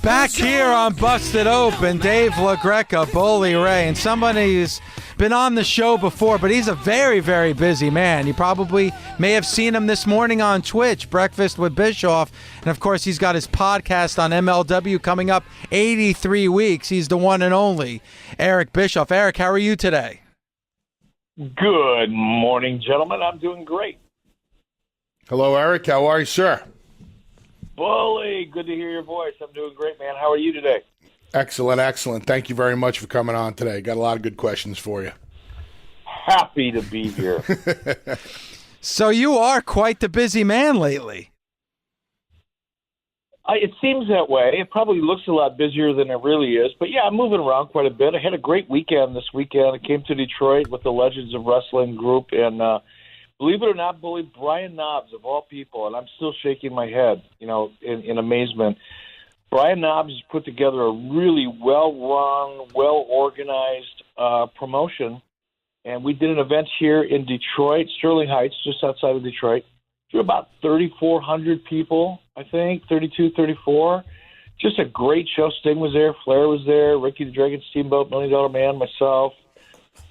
Back here on Busted Open, Dave LaGreca, Bully Ray, and somebody who's been on the show before, but he's a very, very busy man. You probably may have seen him this morning on Twitch, Breakfast with Bischoff, and of course he's got his podcast on MLW coming up 83 weeks. He's the one and only Eric Bischoff. Eric, how are you today? Good morning, gentlemen. I'm doing great. Hello, Eric. How are you, sir? Bully, good to hear your voice. I'm doing great, man. How are you today? Excellent, excellent. Thank you very much for coming on today. Got a lot of good questions for you. Happy to be here. So you are quite the busy man lately. It seems that way. It probably looks a lot busier than it really is. But, yeah, I'm moving around quite a bit. I had a great weekend this weekend. I came to Detroit with the Legends of Wrestling group, and believe it or not, Bully, Brian Knobbs, of all people, and I'm still shaking my head, in amazement. Brian Knobbs has put together a really well-run, well-organized promotion, and we did an event here in Detroit, Sterling Heights, just outside of Detroit. There were about 3,400 people, I think, 32, 34. Just a great show. Sting was there, Flair was there, Ricky the Dragon Steamboat, $1 Million Man, myself,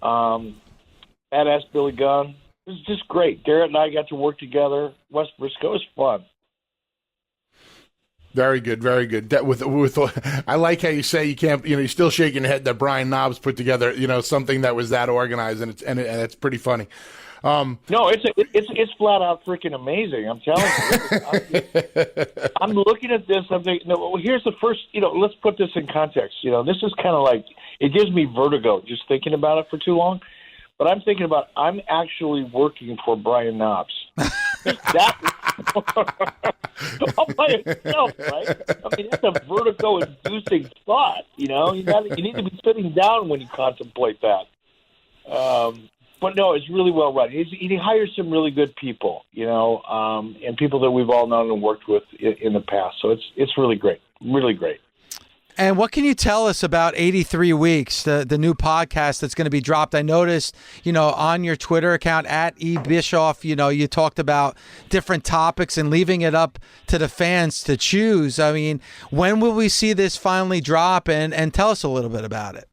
badass Billy Gunn. It was just great. Garrett and I got to work together. West Briscoe was fun. Very good, very good. That with I like how you say you can't. You're still shaking your head that Brian Knobbs put together. Something that was that organized, and it's pretty funny. No, it's flat out freaking amazing. I'm telling you. I'm looking at this. I'm thinking, no, well, here's the first. Let's put this in context. This is kind of like it gives me vertigo just thinking about it for too long. But I'm thinking about I'm actually working for Brian Knobbs. All by itself, right? I mean, that's a vertigo-inducing thought. You need to be sitting down when you contemplate that. But no, it's really well run. He hires some really good people, and people that we've all known and worked with in the past. So it's really great, really great. And what can you tell us about 83 Weeks, the new podcast that's going to be dropped? I noticed, on your Twitter account, @ebischoff, you talked about different topics and leaving it up to the fans to choose. I mean, when will we see this finally drop? And tell us a little bit about it.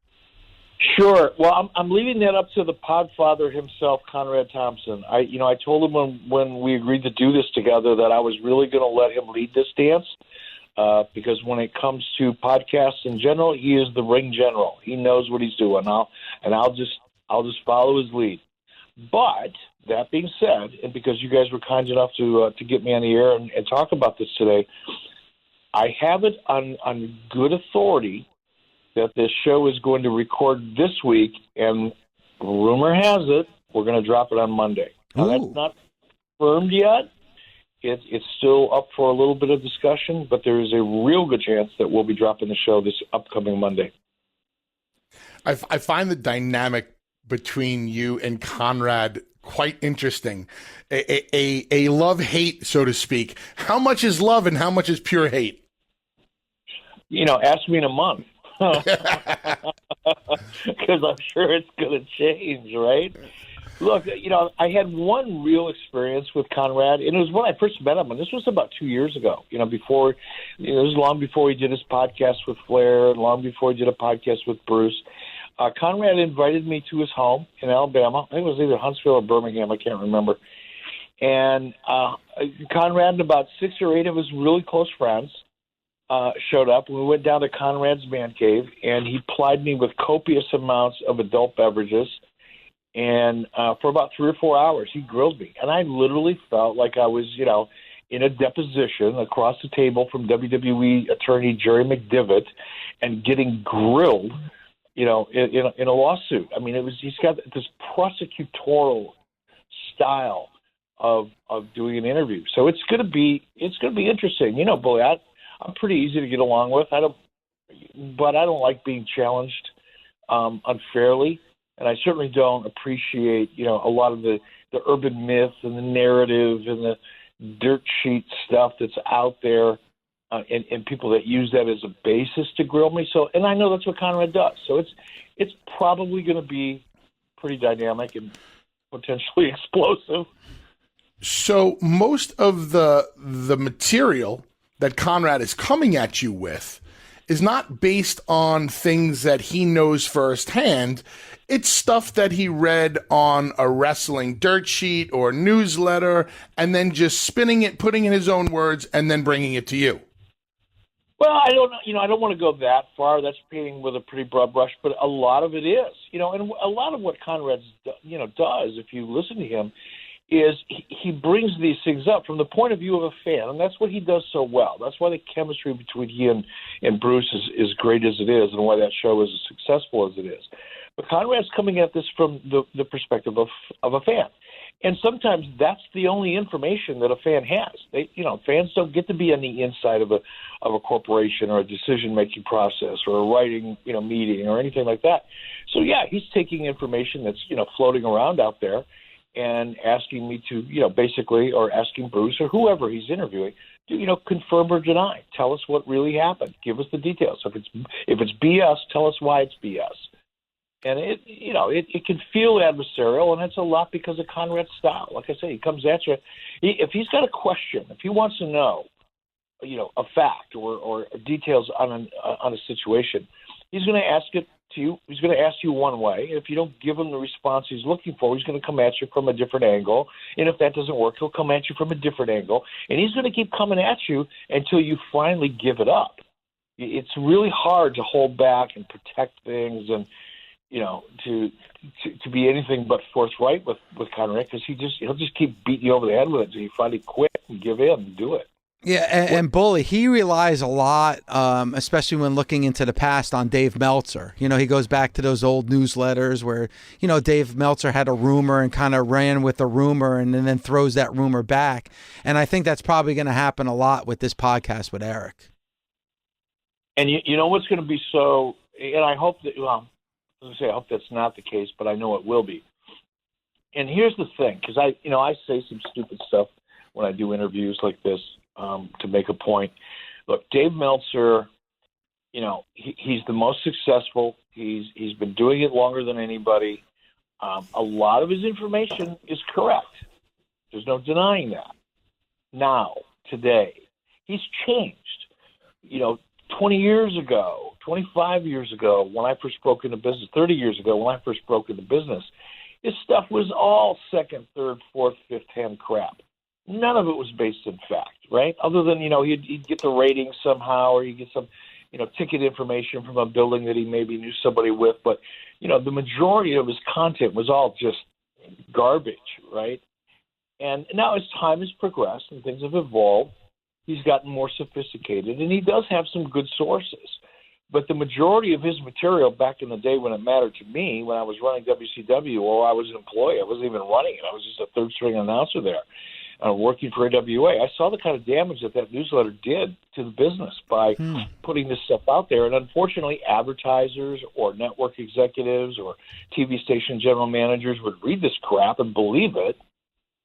Sure. Well, I'm leaving that up to the podfather himself, Conrad Thompson. I told him when we agreed to do this together that I was really going to let him lead this dance. Because when it comes to podcasts in general, he is the ring general. He knows what he's doing. I'll just follow his lead. But that being said, and because you guys were kind enough to get me on the air and talk about this today, I have it on good authority that this show is going to record this week, and rumor has it we're going to drop it on Monday. Now, that's not confirmed yet. It's still up for a little bit of discussion, but there is a real good chance that we'll be dropping the show this upcoming Monday. I find the dynamic between you and Conrad quite interesting. A love-hate, so to speak. How much is love and how much is pure hate? Ask me in a month. Because I'm sure it's going to change, right? Look, I had one real experience with Conrad, and it was when I first met him, and this was about 2 years ago. Before, it was long before he did his podcast with Flair, and long before he did a podcast with Bruce. Conrad invited me to his home in Alabama. I think it was either Huntsville or Birmingham. I can't remember. And Conrad and about 6 or 8 of his really close friends showed up. We went down to Conrad's man cave, and he plied me with copious amounts of adult beverages. And for about 3 or 4 hours, he grilled me. And I literally felt like I was, in a deposition across the table from WWE attorney Jerry McDivitt and getting grilled, in a lawsuit. I mean, he's got this prosecutorial style of doing an interview. So it's going to be interesting. Bully, I'm pretty easy to get along with. I don't like being challenged unfairly. And I certainly don't appreciate, a lot of the urban myth and the narrative and the dirt sheet stuff that's out there and people that use that as a basis to grill me. So, and I know that's what Conrad does. So it's probably going to be pretty dynamic and potentially explosive. So most of the material that Conrad is coming at you with is not based on things that he knows firsthand. It's stuff that he read on a wrestling dirt sheet or newsletter, and then just spinning it, putting in his own words, and then bringing it to you. Well, I don't want to go that far. That's painting with a pretty broad brush, but a lot of it is, and a lot of what Conrad, does, if you listen to him, is he brings these things up from the point of view of a fan, and that's what he does so well. That's why the chemistry between he and Bruce is great as it is, and why that show is as successful as it is. But Conrad's coming at this from the perspective of a fan. And sometimes that's the only information that a fan has. Fans don't get to be on the inside of a corporation or a decision-making process or a writing, meeting or anything like that. So yeah, he's taking information that's, floating around out there and asking me to, basically, or asking Bruce or whoever he's interviewing to, confirm or deny. Tell us what really happened. Give us the details. If it's BS, tell us why it's BS. And it can feel adversarial, and it's a lot because of Conrad's style. Like I say, he comes at you. If he's got a question, if he wants to know, a fact or details on a situation, he's going to ask it to you. He's going to ask you one way. If you don't give him the response he's looking for, he's going to come at you from a different angle. And if that doesn't work, he'll come at you from a different angle. And he's going to keep coming at you until you finally give it up. It's really hard to hold back and protect things and, to be anything but forthright with Conrad, because he'll just keep beating you over the head with it until you finally quit and give in and do it. Yeah, and Bully, he relies a lot, especially when looking into the past, on Dave Meltzer. He goes back to those old newsletters where, Dave Meltzer had a rumor and kind of ran with the rumor and then throws that rumor back. And I think that's probably going to happen a lot with this podcast with Eric. And you know what's going to be so, and I hope that, I hope that's not the case, but I know it will be. And here's the thing, because I say some stupid stuff when I do interviews like this to make a point. Look, Dave Meltzer, he's the most successful. He's been doing it longer than anybody. A lot of his information is correct. There's no denying that. Now, today, he's changed. 20 years ago, 25 years ago, when I first broke into business, 30 years ago, when I first broke into business, his stuff was all second, third, fourth, fifth-hand crap. None of it was based in fact, right? Other than, he'd get the ratings somehow, or he'd get some, ticket information from a building that he maybe knew somebody with. But, the majority of his content was all just garbage, right? And now as time has progressed and things have evolved, he's gotten more sophisticated, and he does have some good sources. But the majority of his material back in the day when it mattered to me, when I was running WCW or I was an employee, I wasn't even running it. I was just a third-string announcer there, working for AWA. I saw the kind of damage that newsletter did to the business by putting this stuff out there. And unfortunately, advertisers or network executives or TV station general managers would read this crap and believe it.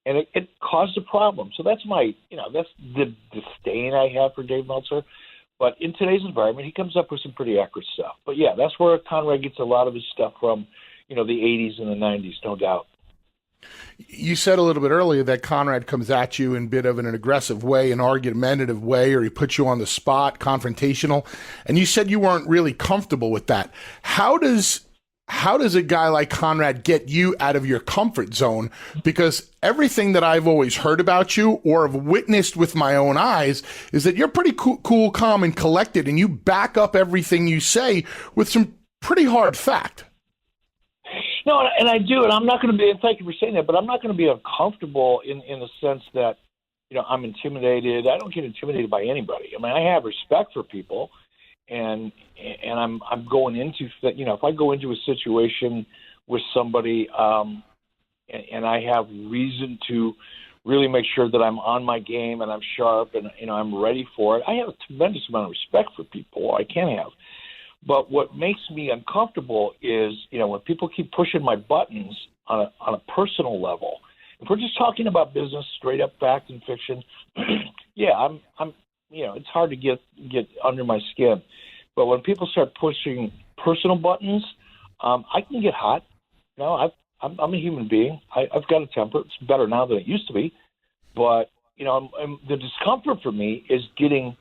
And it caused a problem. So that's that's the disdain I have for Dave Meltzer. But in today's environment, he comes up with some pretty accurate stuff. But yeah, that's where Conrad gets a lot of his stuff from, the 80s and the 90s, no doubt. You said a little bit earlier that Conrad comes at you in a bit of an aggressive way, an argumentative way, or he puts you on the spot, confrontational. And you said you weren't really comfortable with that. How does a guy like Conrad get you out of your comfort zone? Because everything that I've always heard about you or have witnessed with my own eyes is that you're pretty cool, calm, and collected, and you back up everything you say with some pretty hard fact. No, and I do, and I'm not going to be, and thank you for saying that, but I'm not going to be uncomfortable in the sense that, I'm intimidated. I don't get intimidated by anybody. I mean, I have respect for people. And I'm going into, if I go into a situation with somebody and I have reason to really make sure that I'm on my game and I'm sharp and I'm ready for it, I have a tremendous amount of respect for people. I can have. But what makes me uncomfortable is, when people keep pushing my buttons on a personal level. If we're just talking about business, straight up fact and fiction, yeah, I'm it's hard to get under my skin. But when people start pushing personal buttons, I can get hot. I'm a human being. I've got a temper. It's better now than it used to be. But, the discomfort for me is getting,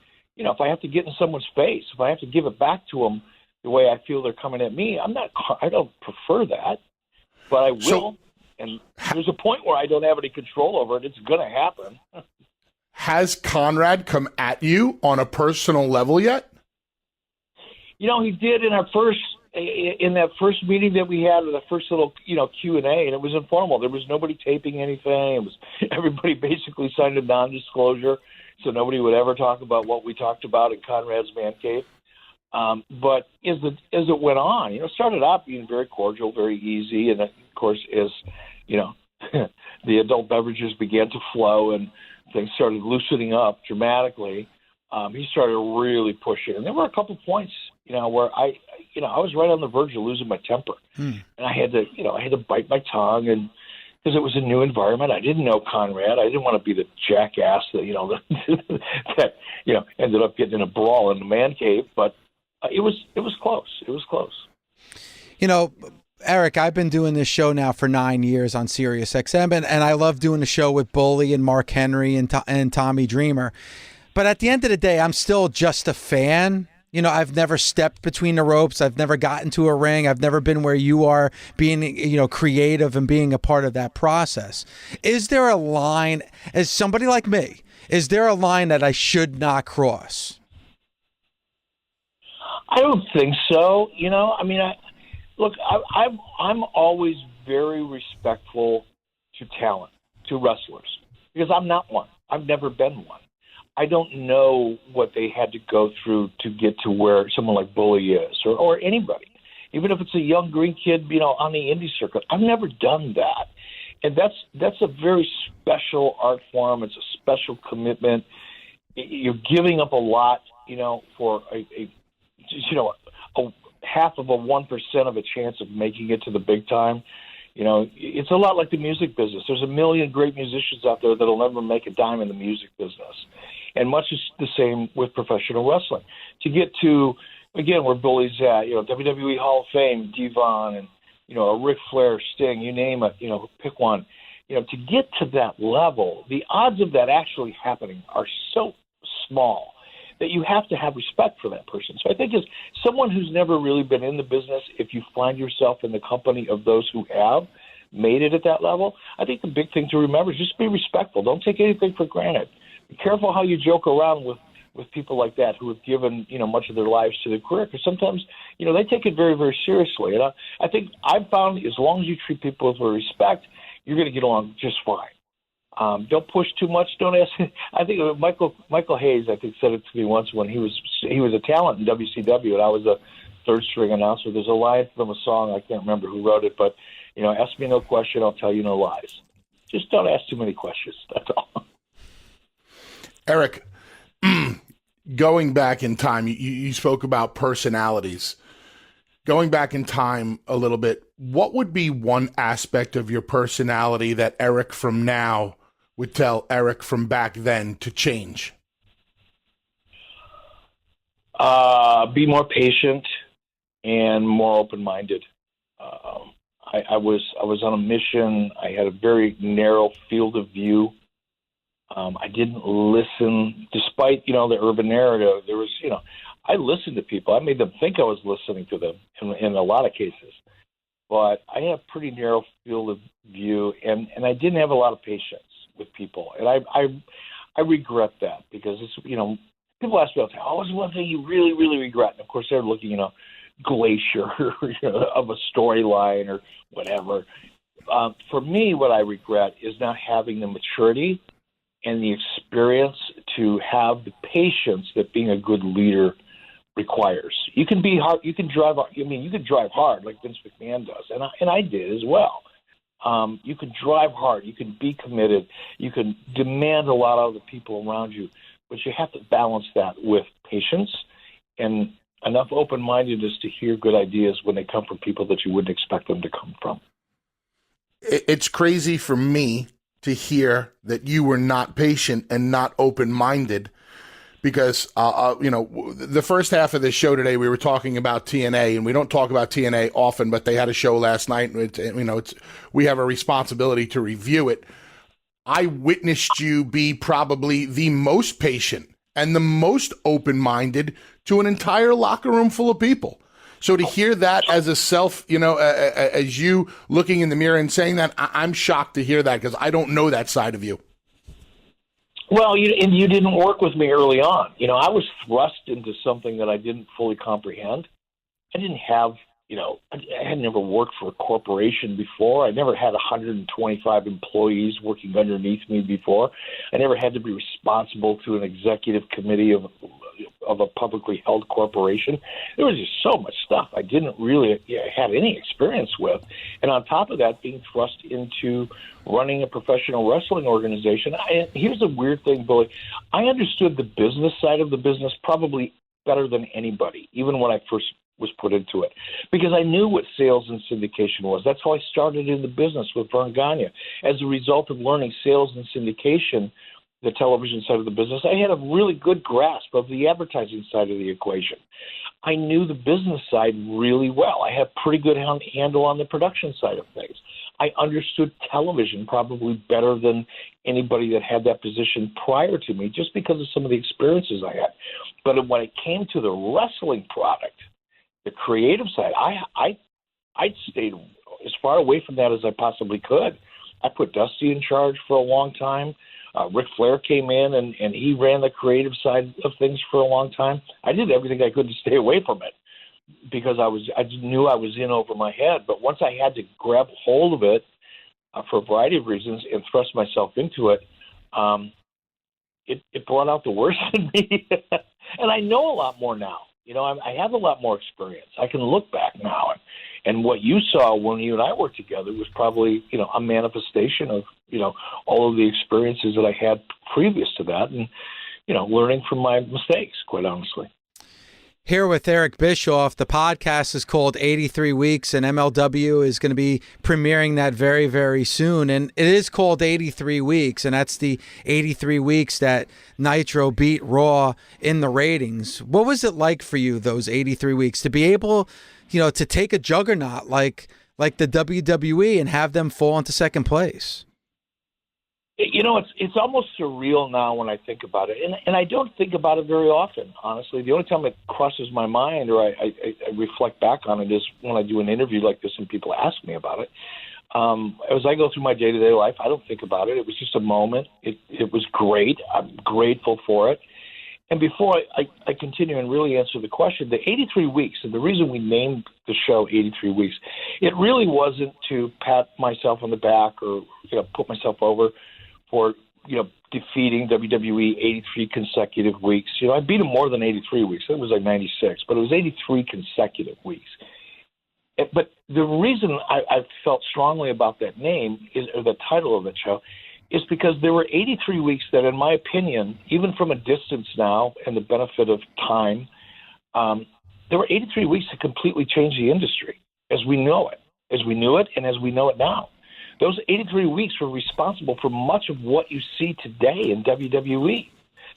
if I have to get in someone's face, if I have to give it back to them the way I feel they're coming at me, I don't prefer that, but I will. And there's a point where I don't have any control over it. It's going to happen. Has Conrad come at you on a personal level yet? He did in that first meeting that we had, the first little, Q&A, and it was informal. There was nobody taping anything. It was everybody basically signed a non-disclosure, so nobody would ever talk about what we talked about in Conrad's man cave. But as it went on, it started out being very cordial, very easy, and of course, as the adult beverages began to flow and things started loosening up dramatically, he started really pushing. And there were a couple points, where I was right on the verge of losing my temper, and I had to bite my tongue, and because it was a new environment, I didn't know Conrad. I didn't want to be the jackass that that ended up getting in a brawl in the man cave. But it was close. It was close. Eric, I've been doing this show now for 9 years on SiriusXM, and I love doing the show with Bully and Mark Henry and Tommy Dreamer. But at the end of the day, I'm still just a fan. I've never stepped between the ropes. I've never gotten to a ring. I've never been where you are, being, creative and being a part of that process. Is there a line, as somebody like me, is there a line that I should not cross? I don't think so. I'm always very respectful to talent, to wrestlers, because I'm not one. I've never been one. I don't know what they had to go through to get to where someone like Bully is, or anybody, even if it's a young green kid, on the indie circuit. I've never done that, and that's a very special art form. It's a special commitment. You're giving up a lot, for a 0.5% of a chance of making it to the big time. It's a lot like the music business. There's a million great musicians out there that'll never make a dime in the music business. And much is the same with professional wrestling. To get to, again, where Bully's at, WWE Hall of Fame, Devon, and, a Ric Flair, Sting, you name it, pick one. To get to that level, the odds of that actually happening are so small that you have to have respect for that person. So I think as someone who's never really been in the business, if you find yourself in the company of those who have made it at that level, I think the big thing to remember is just be respectful. Don't take anything for granted. Be careful how you joke around with people like that who have given, much of their lives to the career, because sometimes, they take it very, very seriously. And I think I've found as long as you treat people with respect, you're going to get along just fine. Don't push too much. Don't ask. I think Michael Hayes, I think, said it to me once when he was a talent in WCW, and I was a third string announcer. There's a line from a song, I can't remember who wrote it, but ask me no question, I'll tell you no lies. Just don't ask too many questions. That's all. Eric, going back in time, you spoke about personalities. Going back in time a little bit, what would be one aspect of your personality that Eric from now would tell Eric from back then to change? Be more patient and more open-minded. I was on a mission. I had a very narrow field of view. I didn't listen, despite, the urban narrative. There was, I listened to people. I made them think I was listening to them in a lot of cases. But I had a pretty narrow field of view, and I didn't have a lot of patience with people. And I regret that, because it's, people ask me, oh, what's one thing you really, really regret? And of course, they're looking, glacier of a storyline or whatever. For me, what I regret is not having the maturity and the experience to have the patience that being a good leader requires. You can be hard. You can drive. You can drive hard like Vince McMahon does, and I did as well. You can drive hard. You can be committed. You can demand a lot out of the people around you, but you have to balance that with patience and enough open-mindedness to hear good ideas when they come from people that you wouldn't expect them to come from. It's crazy for me to hear that you were not patient and not open-minded, because, the first half of this show today, we were talking about TNA, and we don't talk about TNA often, but they had a show last night, and we have a responsibility to review it. I witnessed you be probably the most patient and the most open-minded to an entire locker room full of people. So to hear that as a self, as you looking in the mirror and saying that, I'm shocked to hear that because I don't know that side of you. Well, you didn't work with me early on. I was thrust into something that I didn't fully comprehend. I didn't have, I had never worked for a corporation before. I never had 125 employees working underneath me before. I never had to be responsible to an executive committee of a publicly held corporation. There was just so much stuff I didn't really have any experience with. And on top of that, being thrust into running a professional wrestling organization. Here's the weird thing, Billy. I understood the business side of the business probably better than anybody, even when I first was put into it, because I knew what sales and syndication was. That's how I started in the business with Vern Gagne. As a result of learning sales and syndication, the television side of the business, I had a really good grasp of the advertising side of the equation. I knew the business side really well. I had a pretty good handle on the production side of things. I understood television probably better than anybody that had that position prior to me, just because of some of the experiences I had. But when it came to the wrestling product, the creative side, I stayed as far away from that as I possibly could. I put Dusty in charge for a long time. Ric Flair came in and he ran the creative side of things for a long time. I did everything I could to stay away from it because I knew I was in over my head. But once I had to grab hold of it for a variety of reasons and thrust myself into it, it brought out the worst in me. And I know a lot more now. I have a lot more experience. I can look back now, and what you saw when you and I worked together was probably, a manifestation of, all of the experiences that I had previous to that, and, learning from my mistakes, quite honestly. Here with Eric Bischoff, the podcast is called 83 Weeks, and MLW is going to be premiering that very, very soon. And it is called 83 Weeks, and that's the 83 weeks that Nitro beat Raw in the ratings. What was it like for you, those 83 weeks, to be able, to take a juggernaut like the WWE and have them fall into second place? It's almost surreal now when I think about it, and I don't think about it very often, honestly. The only time it crosses my mind or I reflect back on it is when I do an interview like this and people ask me about it. As I go through my day-to-day life, I don't think about it. It was just a moment. It was great. I'm grateful for it. And before I continue and really answer the question, the 83 weeks, and the reason we named the show 83 Weeks, it really wasn't to pat myself on the back or put myself over for, defeating WWE 83 consecutive weeks. I beat him more than 83 weeks. It was like 96, but it was 83 consecutive weeks. But the reason I felt strongly about that name, or the title of the show, is because there were 83 weeks that, in my opinion, even from a distance now and the benefit of time, there were 83 weeks that completely changed the industry as we know it, as we knew it, and as we know it now. Those 83 weeks were responsible for much of what you see today in WWE.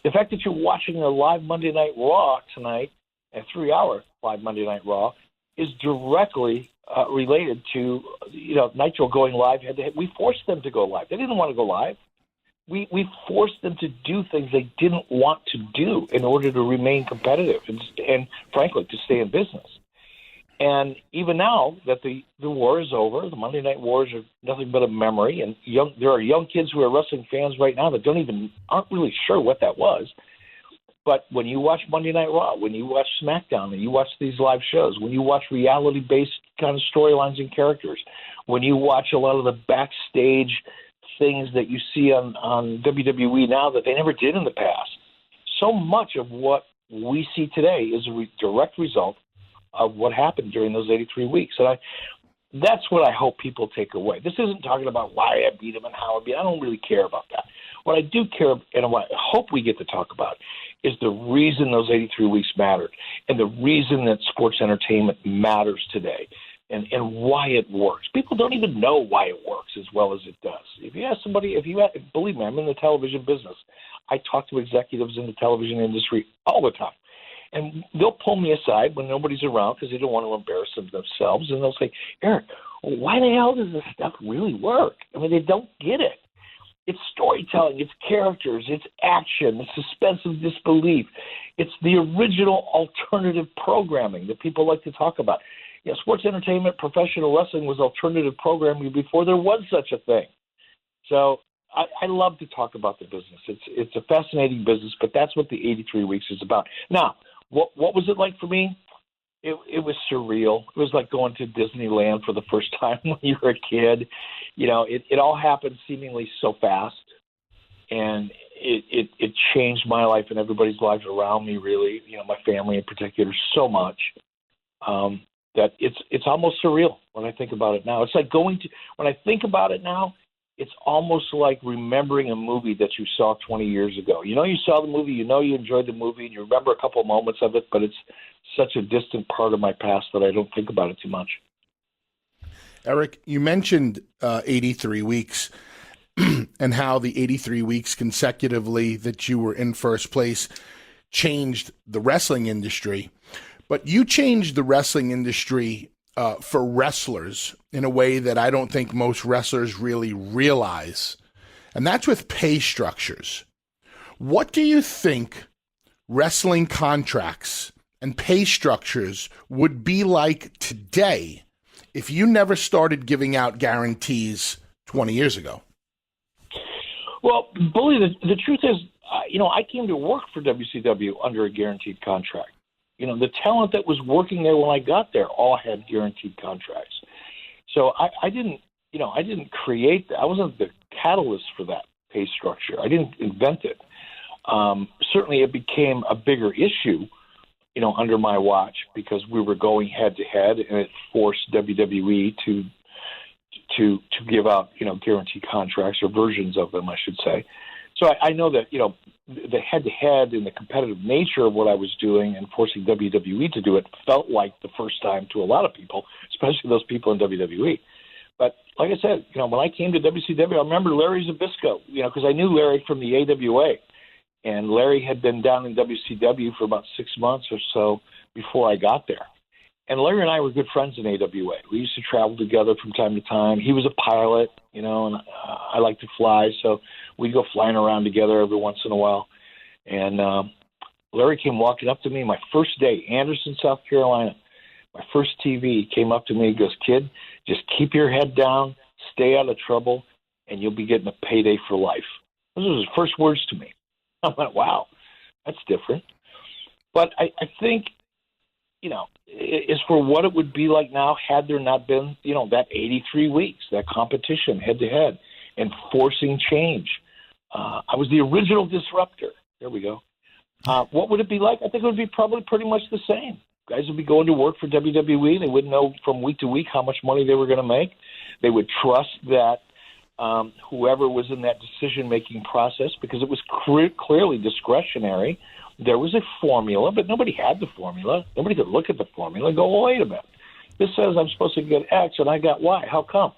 The fact that you're watching a live Monday Night Raw tonight, a 3-hour live Monday Night Raw, is directly related to Nitro going live. We forced them to go live. They didn't want to go live. We forced them to do things they didn't want to do in order to remain competitive and frankly, to stay in business. And even now that the war is over, the Monday Night Wars are nothing but a memory, and there are young kids who are wrestling fans right now that aren't really sure what that was. But when you watch Monday Night Raw, when you watch SmackDown, and you watch these live shows, when you watch reality-based kind of storylines and characters, when you watch a lot of the backstage things that you see on WWE now that they never did in the past, so much of what we see today is a direct result of what happened during those 83 weeks. And that's what I hope people take away. This isn't talking about why I beat him and how I beat him. I don't really care about that. What I do care, and what I hope we get to talk about, is the reason those 83 weeks mattered and the reason that sports entertainment matters today and why it works. People don't even know why it works as well as it does. If you ask somebody, believe me, I'm in the television business. I talk to executives in the television industry all the time. And they'll pull me aside when nobody's around because they don't want to embarrass themselves. And they'll say, Eric, why the hell does this stuff really work? I mean, they don't get it. It's storytelling, it's characters, it's action, it's suspense of disbelief. It's the original alternative programming that people like to talk about. Sports entertainment, professional wrestling was alternative programming before there was such a thing. So I love to talk about the business. It's a fascinating business, but that's what the 83 weeks is about. Now, what was it like for me? It was surreal. It was like going to Disneyland for the first time when you were a kid. It all happened seemingly so fast, and it changed my life and everybody's lives around me, really, my family in particular, so much that it's almost surreal when I think about it now. It's like when I think about it now, it's almost like remembering a movie that you saw 20 years ago. You saw the movie, you enjoyed the movie, and you remember a couple of moments of it, but it's such a distant part of my past that I don't think about it too much. Eric, you mentioned 83 weeks and how the 83 weeks consecutively that you were in first place changed the wrestling industry. But you changed the wrestling industry for wrestlers in a way that I don't think most wrestlers really realize, and that's with pay structures. What do you think wrestling contracts and pay structures would be like today if you never started giving out guarantees 20 years ago? Well, Bully, the truth is, I came to work for WCW under a guaranteed contract. The talent that was working there when I got there all had guaranteed contracts. So I didn't create that. I wasn't the catalyst for that pay structure. I didn't invent it. Certainly it became a bigger issue, under my watch because we were going head to head, and it forced WWE to give out, guaranteed contracts, or versions of them, I should say. So I know that, the head-to-head and the competitive nature of what I was doing and forcing WWE to do it felt like the first time to a lot of people, especially those people in WWE. But like I said, when I came to WCW, I remember Larry Zbyszko, because I knew Larry from the AWA. And Larry had been down in WCW for about 6 months or so before I got there. And Larry and I were good friends in AWA. We used to travel together from time to time. He was a pilot, and I like to fly, so we'd go flying around together every once in a while. And Larry came walking up to me my first day, Anderson, South Carolina. My first TV, he came up to me and goes, "Kid, just keep your head down, stay out of trouble, and you'll be getting a payday for life." Those were his first words to me. I went, wow, that's different. But I think, as for what it would be like now had there not been, that 83 weeks, that competition head-to-head and forcing change. I was the original disruptor. There we go. What would it be like? I think it would be probably pretty much the same. Guys would be going to work for WWE. They wouldn't know from week to week how much money they were going to make. They would trust that whoever was in that decision-making process, because it was clearly discretionary. There was a formula, but nobody had the formula. Nobody could look at the formula and go, well, wait a minute. This says I'm supposed to get X, and I got Y. How come?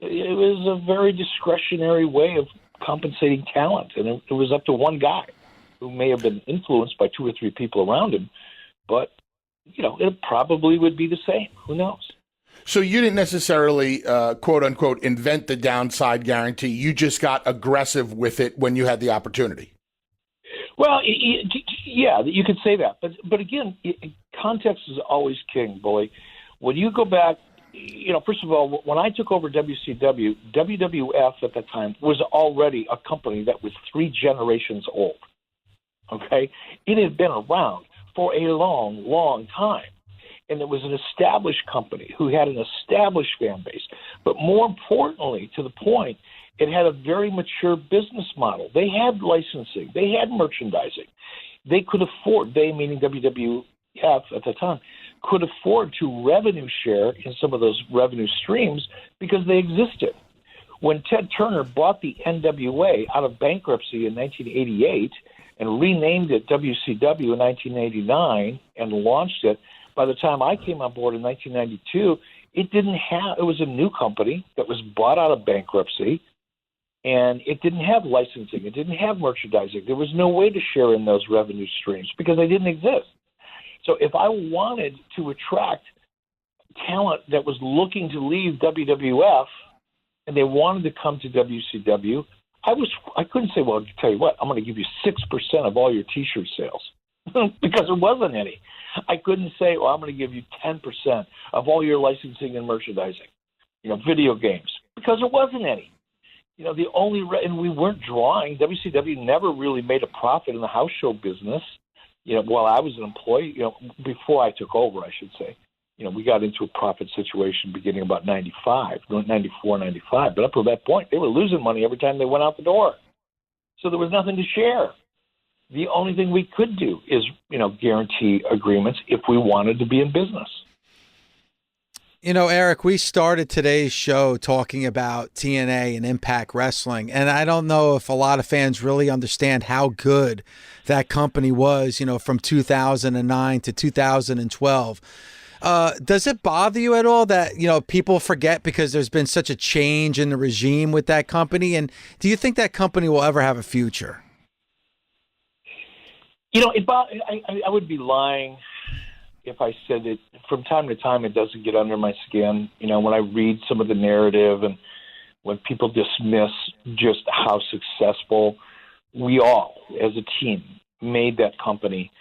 It was a very discretionary way of compensating talent, and it was up to one guy who may have been influenced by 2 or 3 people around him, but, it probably would be the same. Who knows? So you didn't necessarily, quote unquote, invent the downside guarantee. You just got aggressive with it when you had the opportunity. Well, yeah, you could say that. But again, context is always king, Bully. When you go back, first of all, when I took over WCW, WWF at that time was already a company that was 3 generations old. Okay? It had been around for a long, long time. And it was an established company who had an established fan base. But more importantly, to the point, it had a very mature business model. They had licensing. They had merchandising. They could afford, they meaning WWF at the time, could afford to revenue share in some of those revenue streams because they existed. When Ted Turner bought the NWA out of bankruptcy in 1988 and renamed it WCW in 1989 and launched it, by the time I came on board in 1992, it was a new company that was bought out of bankruptcy, and it didn't have licensing. It didn't have merchandising. There was no way to share in those revenue streams because they didn't exist. So if I wanted to attract talent that was looking to leave WWF and they wanted to come to WCW, I couldn't say, well, I'll tell you what, I'm going to give you 6% of all your T-shirt sales because there wasn't any. I couldn't say, well, I'm going to give you 10% of all your licensing and merchandising, video games, because there wasn't any. The only and we weren't drawing. WCW never really made a profit in the house show business. While I was an employee, before I took over, I should say. We got into a profit situation beginning about 95, 94, 95. But up to that point, they were losing money every time they went out the door. So there was nothing to share. The only thing we could do is, guarantee agreements if we wanted to be in business. Eric, we started today's show talking about TNA and Impact Wrestling, and I don't know if a lot of fans really understand how good that company was, from 2009 to 2012. Does it bother you at all that, people forget because there's been such a change in the regime with that company? And do you think that company will ever have a future? I would be lying if I said that from time to time it doesn't get under my skin. When I read some of the narrative and when people dismiss just how successful we all as a team made that company,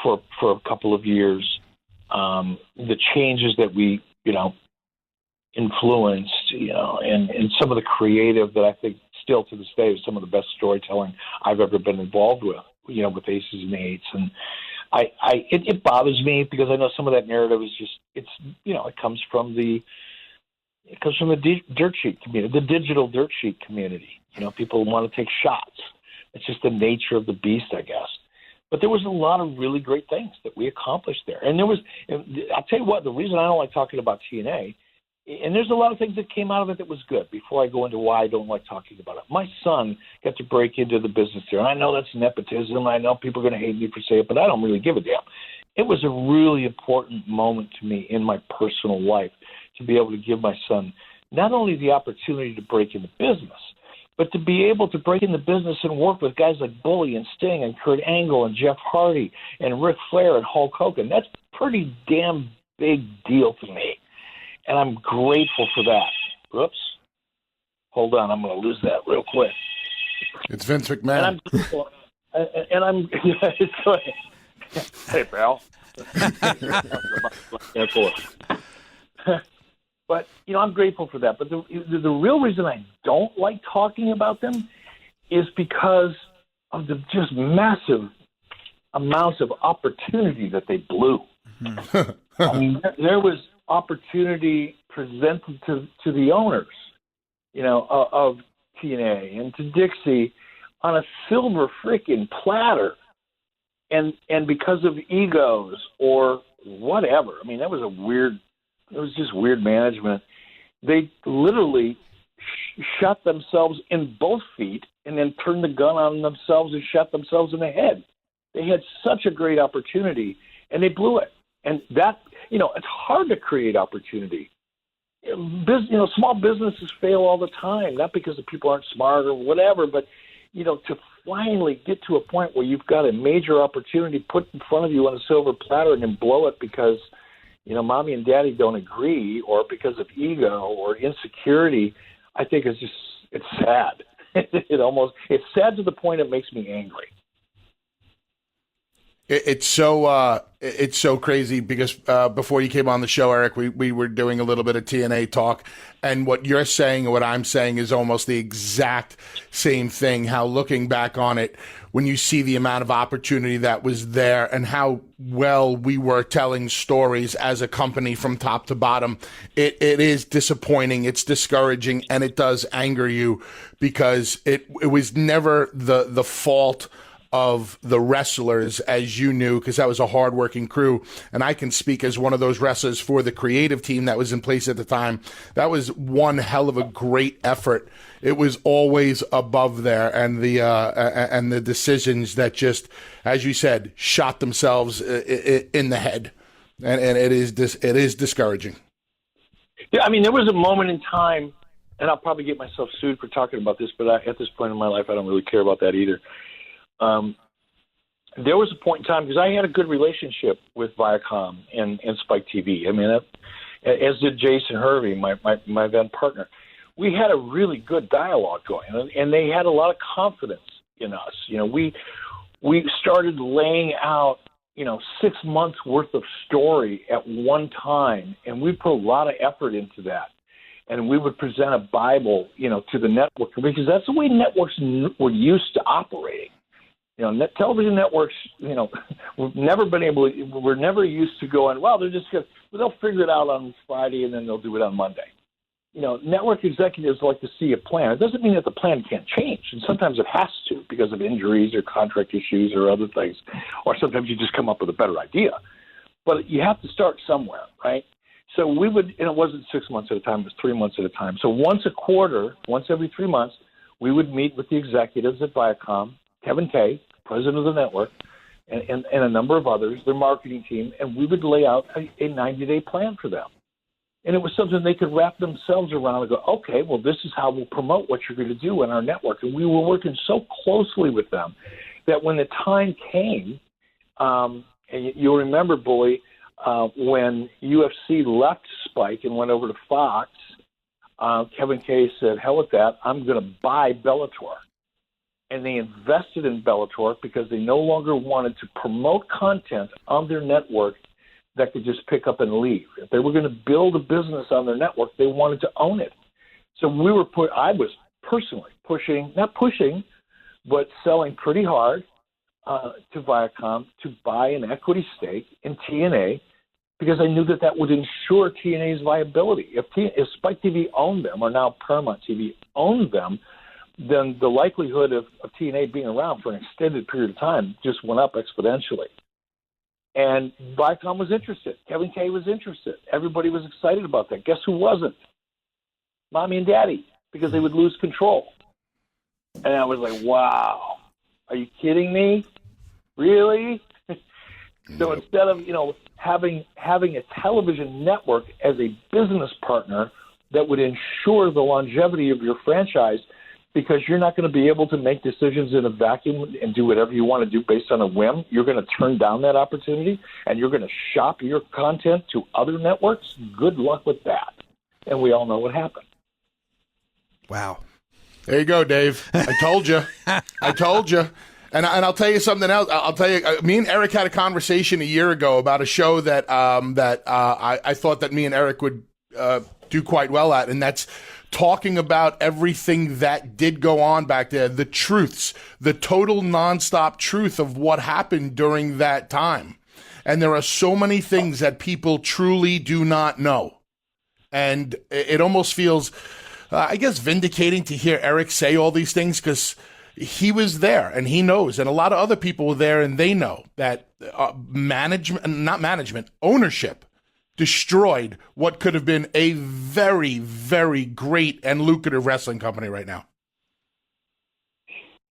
for a couple of years, the changes that we, influenced, and some of the creative that I think still to this day is some of the best storytelling I've ever been involved with, with Aces and Eights. And it bothers me because I know some of that narrative is just, it comes from the dirt sheet community, the digital dirt sheet community. People want to take shots. It's just the nature of the beast, I guess. But there was a lot of really great things that we accomplished there. And I'll tell you what, the reason I don't like talking about TNA, and there's a lot of things that came out of it that was good before I go into why I don't like talking about it. My son got to break into the business there. And I know that's nepotism. I know people are going to hate me for saying it, but I don't really give a damn. It was a really important moment to me in my personal life to be able to give my son not only the opportunity to break into business, but to be able to break into business and work with guys like Bully and Sting and Kurt Angle and Jeff Hardy and Ric Flair and Hulk Hogan. That's a pretty damn big deal to me. And I'm grateful for that. Whoops. Hold on. I'm going to lose that real quick. It's Vince McMahon. Hey, pal. But, I'm grateful for that. But the real reason I don't like talking about them is because of the just massive amounts of opportunity that they blew. I mean, there was opportunity presented to the owners, of TNA and to Dixie on a silver freaking platter. And because of egos or whatever, I mean, it was just weird management. They literally shot themselves in both feet and then turned the gun on themselves and shot themselves in the head. They had such a great opportunity and they blew it. And that, it's hard to create opportunity. Small businesses fail all the time, not because the people aren't smart or whatever, but, to finally get to a point where you've got a major opportunity put in front of you on a silver platter and then blow it because, mommy and daddy don't agree or because of ego or insecurity, I think it's sad. It's sad to the point it makes me angry. It's so crazy because before you came on the show, Eric, we were doing a little bit of TNA talk, and what you're saying and what I'm saying is almost the exact same thing. How looking back on it, when you see the amount of opportunity that was there and how well we were telling stories as a company from top to bottom, it is disappointing, it's discouraging, and it does anger you because it was never the fault of the wrestlers, as you knew, because that was a hardworking crew. And I can speak as one of those wrestlers for the creative team that was in place at the time. That was one hell of a great effort. It was always above there, and the decisions that just, as you said, shot themselves in the head, and it is discouraging. Yeah, I mean, there was a moment in time, and I'll probably get myself sued for talking about this, but at this point in my life, I don't really care about that either. There was a point in time because I had a good relationship with Viacom and Spike TV. I mean, as did Jason Hervey, my then partner. we had a really good dialogue going, and they had a lot of confidence in us. We started laying out, 6 months worth of story at one time, and we put a lot of effort into that. And we would present a Bible, to the network, because that's the way networks were used to operating. Television networks, we're never used to going, well, they'll figure it out on Friday and then they'll do it on Monday. Network executives like to see a plan. It doesn't mean that the plan can't change, and sometimes it has to because of injuries or contract issues or other things, or sometimes you just come up with a better idea. But you have to start somewhere, right? So we would, and it wasn't 6 months at a time, it was 3 months at a time. So once a quarter, once every 3 months, we would meet with the executives at Viacom, Kevin Kay, president of the network, and a number of others, their marketing team, and we would lay out a 90-day plan for them. And it was something they could wrap themselves around and go, okay, well, this is how we'll promote what you're going to do in our network. And we were working so closely with them that when the time came, and you'll remember, Bully, when UFC left Spike and went over to Fox, Kevin Kay said, hell with that, I'm going to buy Bellator. And they invested in Bellator because they no longer wanted to promote content on their network that could just pick up and leave. If they were going to build a business on their network, they wanted to own it. So I was personally not pushing, but selling pretty hard to Viacom to buy an equity stake in TNA because I knew that would ensure TNA's viability. If Spike TV owned them, or now Paramount TV owned them, then the likelihood of TNA being around for an extended period of time just went up exponentially. And Viacom was interested. Kevin Kay was interested. Everybody was excited about that. Guess who wasn't? Mommy and Daddy, because they would lose control. And I was like, wow, are you kidding me? Really? So instead of, having a television network as a business partner that would ensure the longevity of your franchise, because you're not going to be able to make decisions in a vacuum and do whatever you want to do based on a whim. You're going to turn down that opportunity, and you're going to shop your content to other networks. Good luck with that. And we all know what happened. Wow. There you go, Dave. I told you. I told you. And I'll tell you something else. I'll tell you, me and Eric had a conversation a year ago about a show that I thought that me and Eric would do quite well at, and that's talking about everything that did go on back there, the truths, the total nonstop truth of what happened during that time. And there are so many things that people truly do not know. And it almost feels, I guess, vindicating to hear Eric say all these things, because he was there and he knows. And a lot of other people were there and they know that ownership destroyed what could have been a very, very great and lucrative wrestling company right now.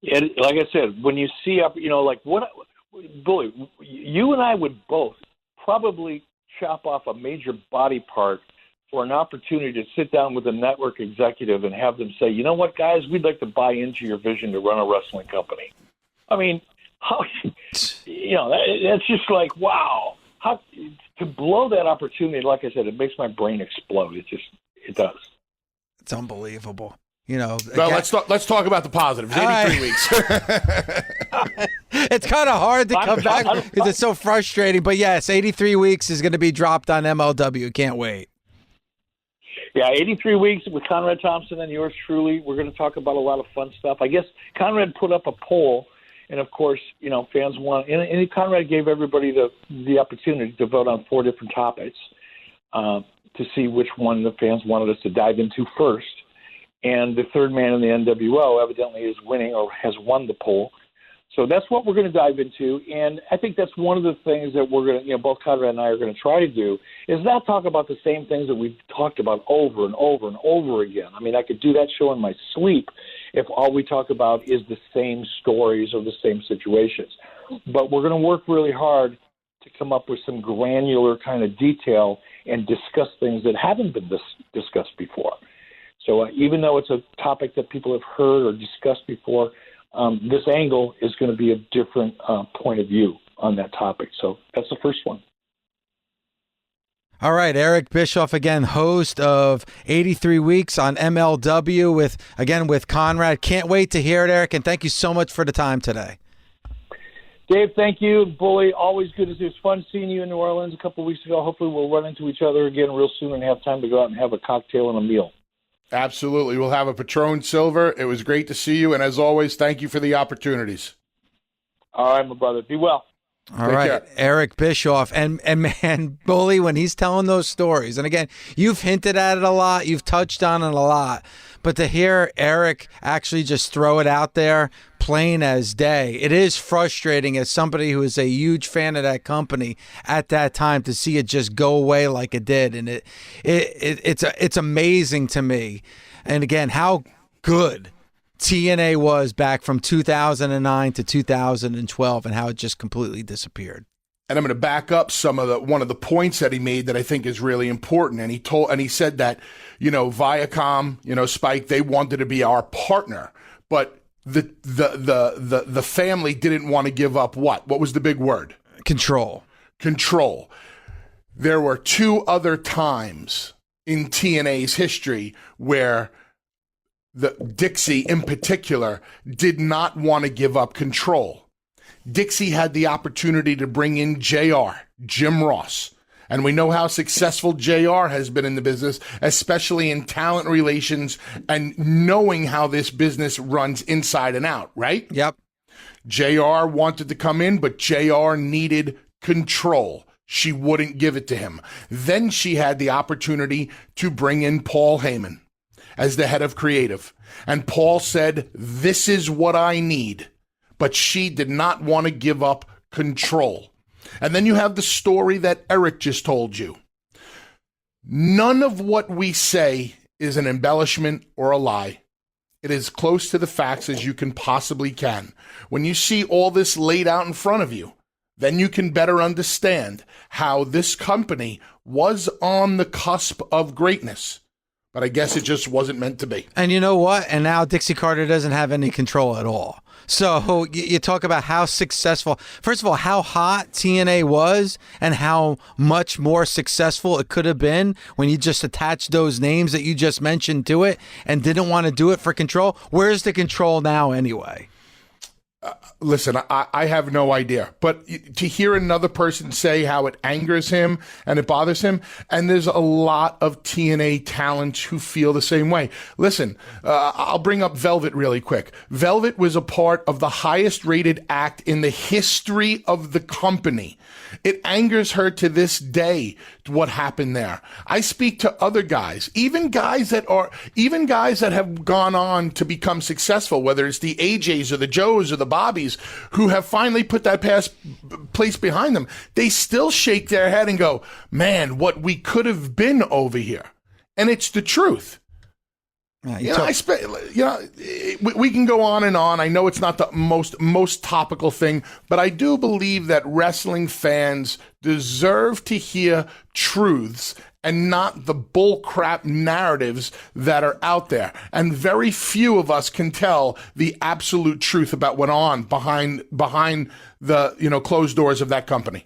Yeah, like I said, when you see up, Bully, you and I would both probably chop off a major body part for an opportunity to sit down with a network executive and have them say, you know what, guys, we'd like to buy into your vision to run a wrestling company. I mean, that's just like, wow. How to blow that opportunity, like I said, it makes my brain explode. It does. It's unbelievable. Well, let's talk about the positives. 83 weeks. It's kind of hard to come back because it's so frustrating. But yes, 83 weeks is going to be dropped on MLW. Can't wait. Yeah, 83 weeks with Conrad Thompson and yours truly. We're going to talk about a lot of fun stuff. I guess Conrad put up a poll. And, of course, fans want – and Conrad gave everybody the opportunity to vote on 4 different topics to see which one the fans wanted us to dive into first. And the third man in the NWO evidently is winning or has won the poll. So that's what we're going to dive into. And I think that's one of the things that we're going to – both Conrad and I are going to try to do is not talk about the same things that we've talked about over and over and over again. I mean, I could do that show in my sleep if all we talk about is the same stories or the same situations. But we're going to work really hard to come up with some granular kind of detail and discuss things that haven't been discussed before. So even though it's a topic that people have heard or discussed before, this angle is going to be a different point of view on that topic. So that's the first one. All right, Eric Bischoff again, host of 83 Weeks on MLW with Conrad. Can't wait to hear it, Eric, and thank you so much for the time today. Dave, thank you. Bully, always good to see you. It's fun seeing you in New Orleans a couple of weeks ago. Hopefully we'll run into each other again real soon and have time to go out and have a cocktail and a meal. Absolutely. We'll have a Patron Silver. It was great to see you, and as always, thank you for the opportunities. All right, my brother. Be well. All right, care. Eric Bischoff. And man, Bully, when he's telling those stories, and again, you've hinted at it a lot, you've touched on it a lot, but to hear Eric actually just throw it out there, plain as day, it is frustrating as somebody who is a huge fan of that company at that time to see it just go away like it did. And it's amazing to me. And again, how good TNA was back from 2009 to 2012 and how it just completely disappeared. And I'm going to back up one of the points that he made that I think is really important. And he said that, Viacom, Spike, they wanted to be our partner, but the family didn't want to give up what? What was the big word? Control. Control. There were two other times in TNA's history where the Dixie in particular did not want to give up control. Dixie had the opportunity to bring in JR, Jim Ross. And we know how successful JR has been in the business, especially in talent relations and knowing how this business runs inside and out, right? Yep. JR wanted to come in, but JR needed control. She wouldn't give it to him. Then she had the opportunity to bring in Paul Heyman as the head of creative. And Paul said, "This is what I need." But she did not want to give up control. And then you have the story that Eric just told you. None of what we say is an embellishment or a lie. It is close to the facts as you can possibly can. When you see all this laid out in front of you, then you can better understand how this company was on the cusp of greatness. But I guess it just wasn't meant to be. And you know what? And now Dixie Carter doesn't have any control at all. So you talk about how successful, first of all, how hot TNA was and how much more successful it could have been when you just attached those names that you just mentioned to it and didn't want to do it for control. Where's the control now anyway? Listen, I have no idea, but to hear another person say how it angers him and it bothers him, and there's a lot of TNA talent who feel the same way. Listen, I'll bring up Velvet really quick. Velvet was a part of the highest rated act in the history of the company. It angers her to this day what happened there. I speak to other guys, even guys that have gone on to become successful, whether it's the AJs or the Joes or the Bobbies, who have finally put that past place behind them. They still shake their head and go, "Man, what we could have been over here." And it's the truth. We can go on and on. I know it's not the most topical thing, but I do believe that wrestling fans deserve to hear truths and not the bullcrap narratives that are out there. And very few of us can tell the absolute truth about what went on behind the closed doors of that company.